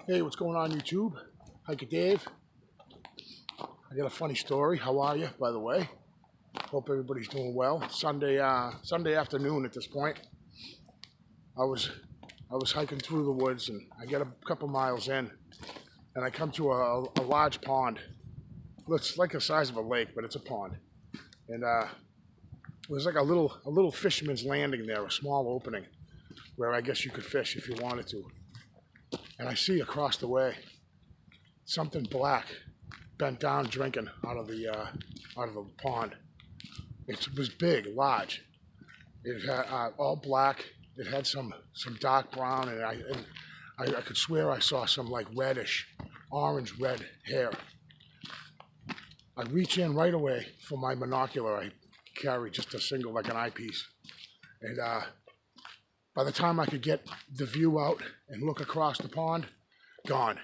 Hey, what's going on YouTube? Hiker Dave. I got a funny story. How are you, by the way? Hope everybody's doing well. Sunday afternoon at this point. I was hiking through the woods, and I get a couple miles in, and I come to a large pond. It's like the size of a lake, but it's a pond. And there's like a little fisherman's landing there, a small opening where I guess you could fish if you wanted to. And I see across the way something black bent down drinking out of the pond. It was big, large. It had all black. It had some dark brown, and I could swear I saw some like reddish, orange red hair. I reach in right away for my binocular. I carry just a single, like an eyepiece, and by the time I could get the view out and look across the pond, gone.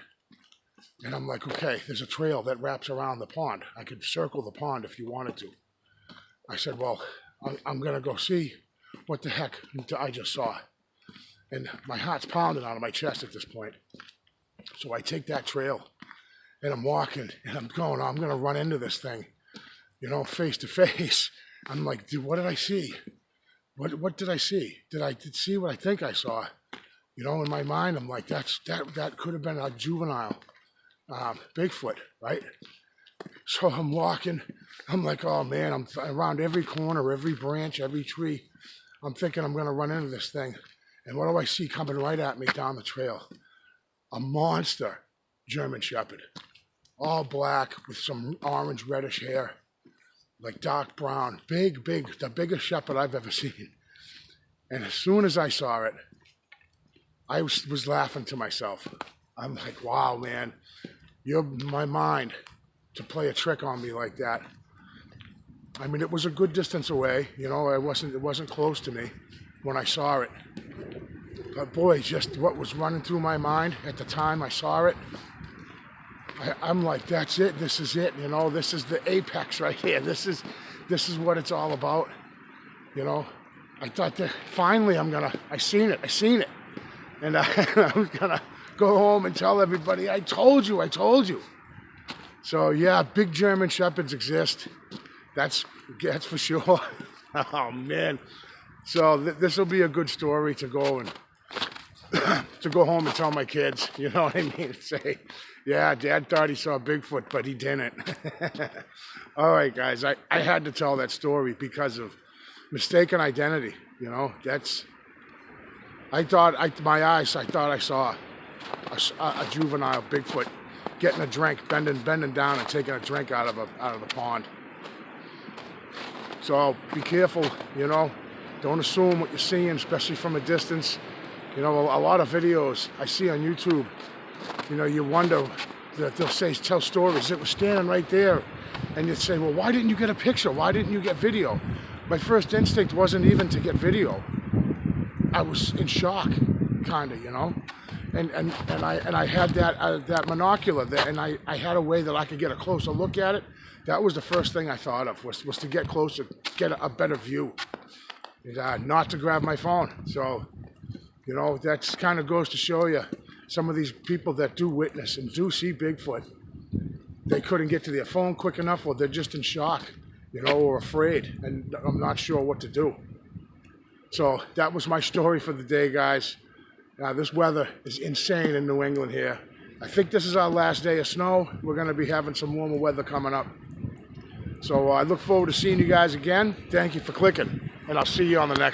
And I'm like, okay, there's a trail that wraps around the pond. I could circle the pond if you wanted to. I said, well, I'm going to go see what the heck I just saw. And my heart's pounding out of my chest at this point. So I take that trail, and I'm walking, and I'm going to run into this thing, face to face. I'm like, dude, what did I see? What did I see? Did I see what I think I saw? In my mind, I'm like, that could have been a juvenile Bigfoot, right? So I'm walking. I'm like, oh man, I'm around every corner, every branch, every tree. I'm thinking I'm going to run into this thing. And what do I see coming right at me down the trail? A monster German Shepherd, all black with some orange reddish hair. Like dark brown, big, the biggest shepherd I've ever seen. And as soon as I saw it, I was laughing to myself. I'm like, wow, man, you're my mind to play a trick on me like that. I mean, it was a good distance away, it wasn't close to me when I saw it. But boy, just what was running through my mind at the time I saw it, I'm like, that's it. This is it. This is the apex right here. This is what it's all about. I thought that finally I seen it. And I was gonna go home and tell everybody, I told you. So yeah, big German Shepherds exist. That's for sure. Oh man. So this will be a good story to go and to go home and tell my kids, you know what I mean? Say, yeah, Dad thought he saw Bigfoot, but he didn't. All right, guys, I had to tell that story because of mistaken identity. I thought I saw a juvenile Bigfoot getting a drink, bending down and taking a drink out of the pond. So be careful, Don't assume what you're seeing, especially from a distance. A lot of videos I see on YouTube, you wonder that they'll tell stories. It was standing right there, and you'd say, well, why didn't you get a picture? Why didn't you get video? My first instinct wasn't even to get video. I was in shock, kind of, and I had that binocular there, and I had a way that I could get a closer look at it. That was the first thing I thought of, was to get closer, get a better view, and not to grab my phone. So, that kind of goes to show you some of these people that do witness and do see Bigfoot, they couldn't get to their phone quick enough, or they're just in shock, or afraid, and I'm not sure what to do. So that was my story for the day, guys. This weather is insane in New England here. I think this is our last day of snow. We're going to be having some warmer weather coming up. So I look forward to seeing you guys again. Thank you for clicking, and I'll see you on the next